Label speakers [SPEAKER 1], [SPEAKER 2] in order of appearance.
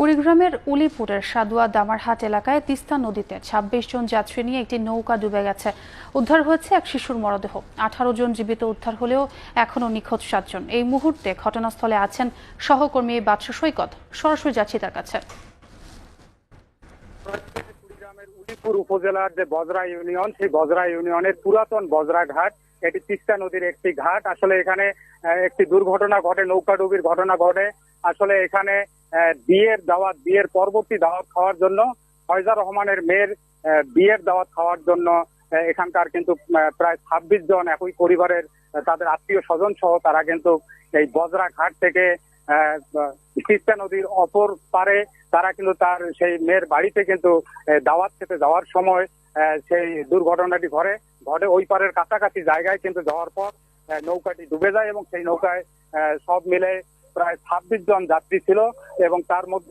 [SPEAKER 1] কুড়িগ্রামের উলিপুরের সাদুয়া দামারহাট এলাকায় তিস্তা নদীতে ২৬ জন যাত্রী নিয়ে একটি নৌকা ডুবে গেছে। উদ্ধার হয়েছে এক শিশুর মরদেহ। ১৮ জন জীবিত উদ্ধার হলেও এখনও নিখোঁজ ৭ জন। এই মুহূর্তে ঘটনাস্থলে আছেন সহকর্মী বাদশা সৈকত। সরাসরি যাচ্ছি তার কাছে।
[SPEAKER 2] কুড়িগ্রামের উলিপুর উপজেলার যে বজরা ইউনিয়ন, সেই বজরা ইউনিয়নের পুরাতন বজরা ঘাট, এটি তিস্তা নদীর একটি ঘাট। আসলে এখানে একটি দুর্ঘটনা ঘটে, নৌকাডুবির ঘটনা ঘটে। আসলে এখানে বিয়ের পরবর্তী দাওয়াত খাওয়ার জন্য ফয়জা রহমানের মেয়ের বিয়ের দাওয়াত খাওয়ার জন্য এখানকার কিন্তু প্রায় ২৬ জন একই পরিবারের তাদের আত্মীয় স্বজন সহ তারা কিন্তু এই বজরা ঘাট থেকে তিস্তা নদীর অপর পারে তারা কিন্তু তার সেই মেয়ের বাড়িতে কিন্তু দাওয়াত খেতে যাওয়ার সময় সেই দুর্ঘটনাটি ঘটে। ওই পারের কাছাকাছি জায়গায় কিন্তু যাওয়ার পর নৌকাটি ডুবে যায় এবং সেই নৌকায় সব মিলে প্রায় ২৬ জন যাত্রী ছিল এবং তার মধ্যে